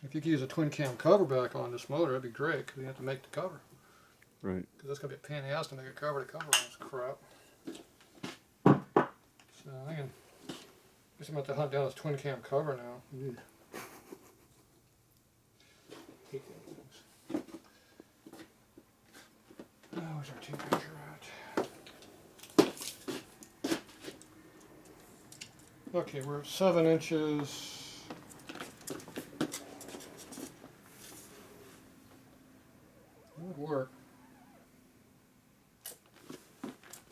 If you could use a twin cam cover back on this motor, that'd be great, because you have to make the cover. Right. Because that's going to be a pain in the ass to make a cover to cover all this crap. So I guess I'm going to have to hunt down this twin cam cover now. Ugh. Hate them things. Oh, where's our tape measure at? Okay, we're at 7 inches. It would work.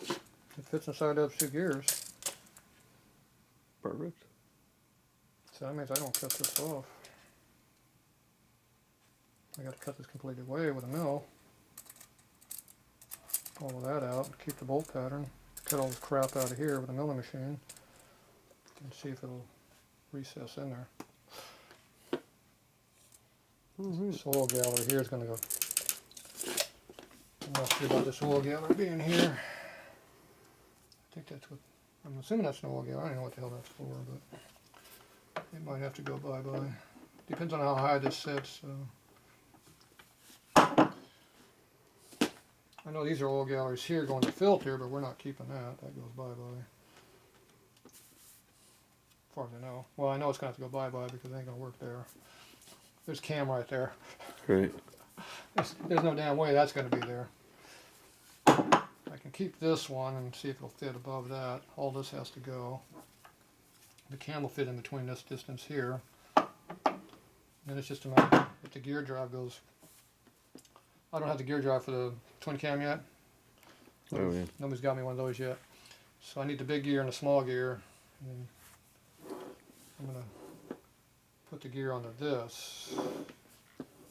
It fits inside those 2 gears. Perfect. So that means I don't cut this off. I got to cut this completely away with a mill. All of that out, keep the bolt pattern, cut all this crap out of here with a milling machine, and see if it'll recess in there. This oil gallery here is going to go. I'm not sure about this oil gallery being here. I think that's what, I'm assuming that's an oil gallery. I don't know what the hell that's for, but it might have to go bye-bye. Depends on how high this sits. I know these are oil galleries here going to filter, but we're not keeping that. That goes bye-bye. As far as I know. Well, I know it's going to have to go bye-bye because it ain't going to work there. There's cam right there. Right. There's no damn way that's going to be there. I can keep this one and see if it'll fit above that. All this has to go. The cam will fit in between this distance here. Then it's just a matter if the gear drive goes. I don't have the gear drive for the twin cam yet. Oh, yeah. Nobody's got me one of those yet. So I need the big gear and the small gear. And I'm going to put the gear onto this.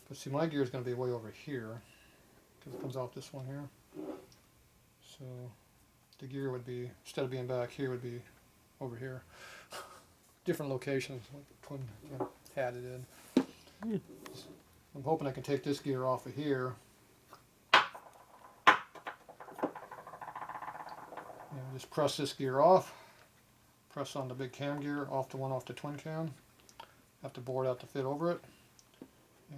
But see, my gear is going to be way over here because it comes off this one here. So the gear would be, instead of being back here, would be over here. Different locations, like twin had it in. Yeah. I'm hoping I can take this gear off of here. And just press this gear off. Press on the big cam gear, off the one off the twin cam. Have to bore it out to fit over it.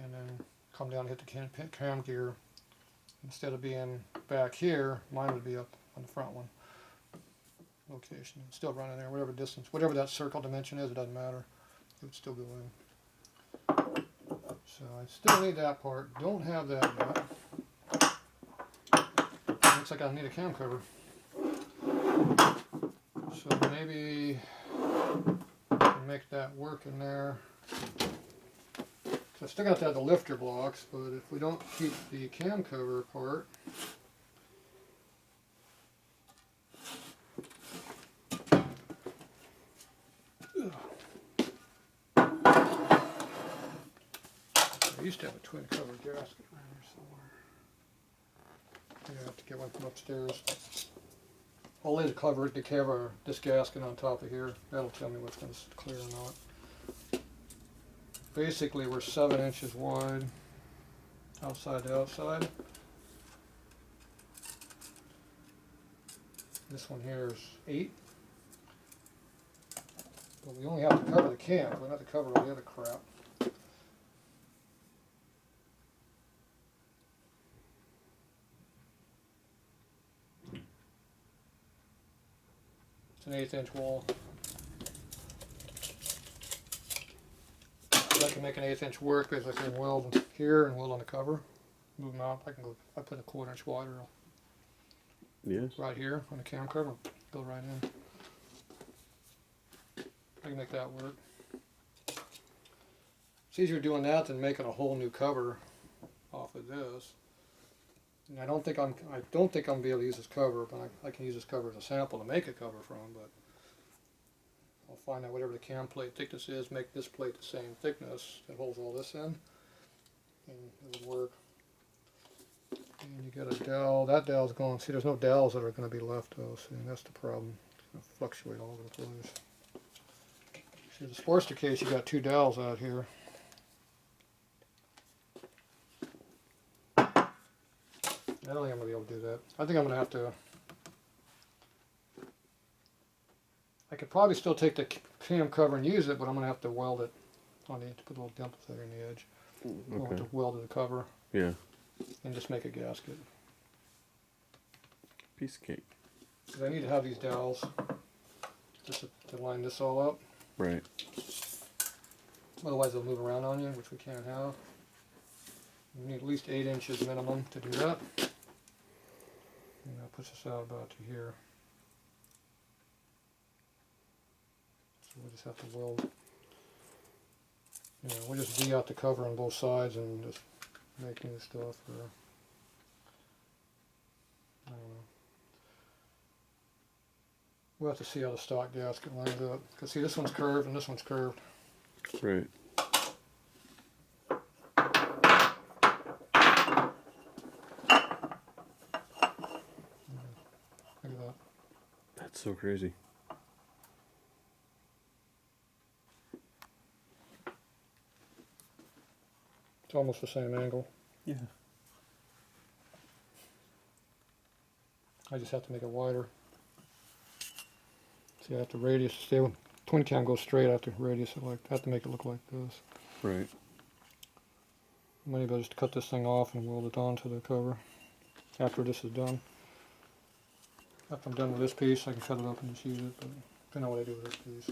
And then come down and hit the cam gear. Instead of being back here, mine would be up on the front one. Location. It's still running there, whatever distance, whatever that circle dimension is, it doesn't matter. It would still go in. So I still need that part. Don't have that yet. Looks like I need a cam cover. So maybe I can make that work in there. I still got to have the lifter blocks, but if we don't keep the cam cover apart, I used to have a twin cover gasket around here somewhere. I'm gonna have to get one from upstairs. I'll lay the cover to cover this gasket on top of here. That'll tell me what's going to clear or not. Basically, we're 7 inches wide, outside to outside. This one here is 8. But we only have to cover the cam. We don't have to cover all the other crap. It's an 1/8 inch wall. I can make an 1/8 inch work because I can weld here and weld on the cover. Move them out. I can go. I put a 1/4 inch wider Yes. right here on the cam cover. Go right in. I can make that work. It's easier doing that than making a whole new cover off of this. And I don't think I'm gonna be able to use this cover, but I can use this cover as a sample to make a cover from. But I'll find out whatever the cam plate thickness is, make this plate the same thickness that holds all this in, and it would work. And you got a dowel. That dowel's going. See, there's no dowels that are going to be left though. See, that's the problem. It's going to fluctuate all over the place. See, the Sportster case, you got 2 dowels out here. I don't think I'm going to be able to do that. I think I'm going to have to. I could probably still take the cam cover and use it, but I'm going to have to weld it on the to put a little dimple there in the edge. I want Okay. to weld to the cover Yeah. and just make a gasket. Piece of cake. Because I need to have these dowels just to line this all up. Right. Otherwise they'll move around on you, which we can't have. You need at least 8 inches minimum to do that. And that puts us out about to here. So we'll just have to weld. We'll just V out the cover on both sides and just make new stuff. Or, I don't know. We'll have to see how the stock gasket lines up. Because see, this one's curved and this one's curved. Right. Look at that. That's so crazy. It's almost the same angle. Yeah. I just have to make it wider. See, I have to radius stay with twin cam goes straight. I have to radius it like have to make it look like this. Right. Maybe I'll just cut this thing off and weld it onto the cover after this is done. After I'm done with this piece, I can cut it up and just use it. But depending on what I do with this piece,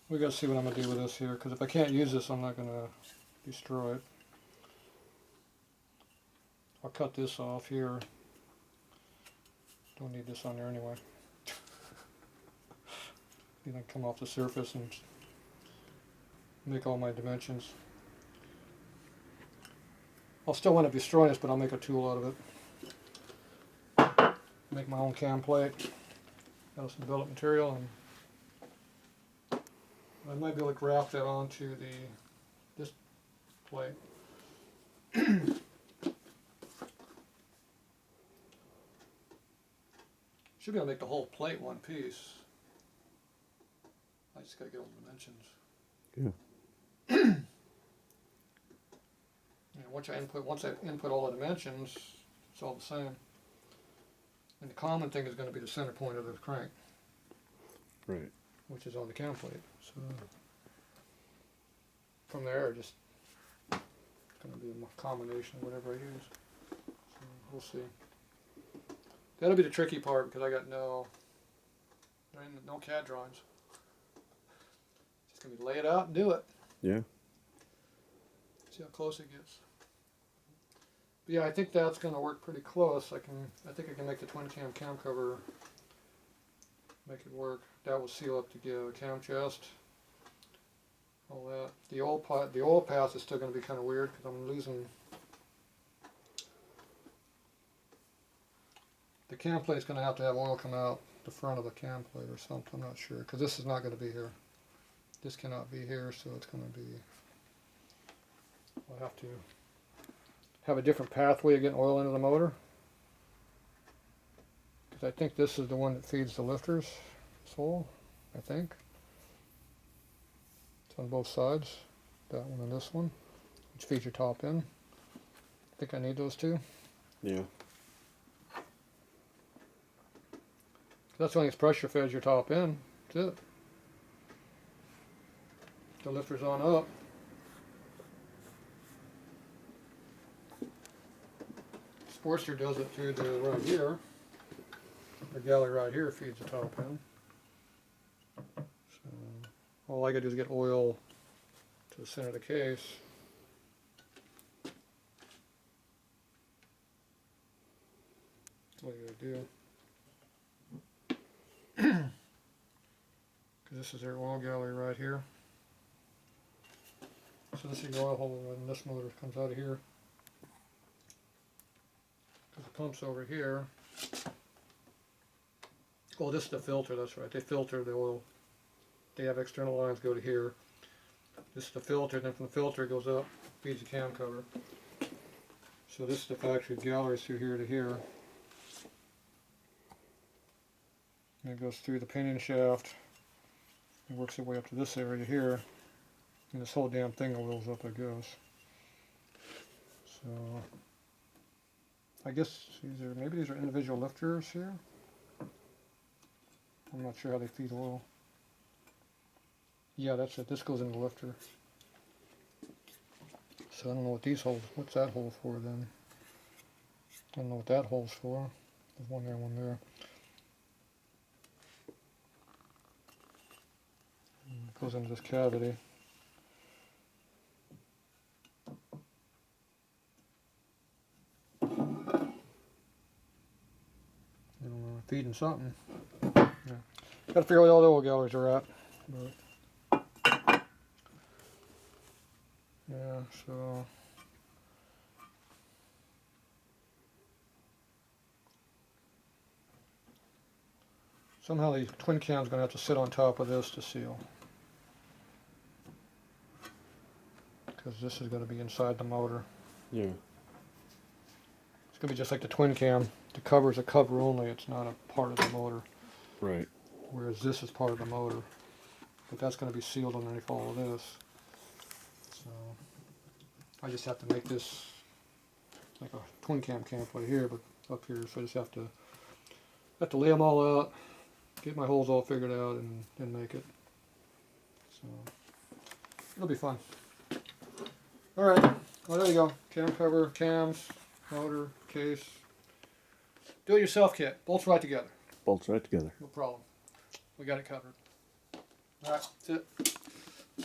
we got to see what I'm gonna do with this here. Because if I can't use this, I'm not gonna destroy it. I'll cut this off here. Don't need this on there anyway. You can come off the surface and make all my dimensions. I'll still want to destroy this, but I'll make a tool out of it. Make my own cam plate out of some billet material, and I might be able to graft that onto this plate. Should be able to make the whole plate one piece. I just gotta get all the dimensions. Yeah. Once I input all the dimensions, it's all the same. And the common thing is going to be the center point of the crank, Right. which is on the cam plate. So from there, it's going to be a combination of whatever I use. So we'll see. That'll be the tricky part because I got no CAD drawings. Just going to be lay it out and do it. Yeah. See how close it gets. But yeah, I think that's going to work pretty close. I think I can make the twin cam cover, make it work. That will seal up the cam chest. All that. The oil path is still going to be kind of weird because I'm losing. The cam plate is going to have oil come out the front of the cam plate or something. I'm not sure because this is not going to be here. This cannot be here, so it's going to be. I'll have to have a different pathway of getting oil into the motor. Because I think this is the one that feeds the lifters. This I think. It's on both sides. That one and this one. Which feeds your top end. I think I need those two. Yeah. That's when it's pressure fed your top end. That's it. The lifter's on up. Sportster does it through the right here. The galley right here feeds the top end. So all I gotta do is get oil to the center of the case. That's all you gotta do. Because this is their oil gallery right here. So this is the oil hole and this motor comes out of here. The pump's over here. Oh, this is the filter, that's right. They filter the oil. They have external lines go to here. This is the filter, then from the filter it goes up, feeds the cam cover. So this is the factory gallery through here to here. And it goes through the pinion shaft. It works its way up to this area here. And this whole damn thing oils up, I guess. So I guess maybe these are individual lifters here. I'm not sure how they feed oil. Yeah, that's it. This goes in the lifter. So I don't know what these holes, what's that hole for then? I don't know what that hole's for. There's one there, one there. Goes into this cavity. I don't know, feeding something. Yeah. Gotta figure out where all the oil galleries are at. But yeah, so somehow the twin cam's gonna have to sit on top of this to seal. Because this is gonna be inside the motor. Yeah. It's gonna be just like the twin cam. The cover's a cover only, it's not a part of the motor. Right. Whereas this is part of the motor. But that's gonna be sealed underneath all of this. So I just have to make this like a twin cam right here, but up here, so I just have to lay them all out, get my holes all figured out, and then make it. So it'll be fun. All right, well there you go. Cam cover, cams, motor, case. Do-it-yourself kit. Bolts right together. Bolts right together. No problem. We got it covered. All right, that's it.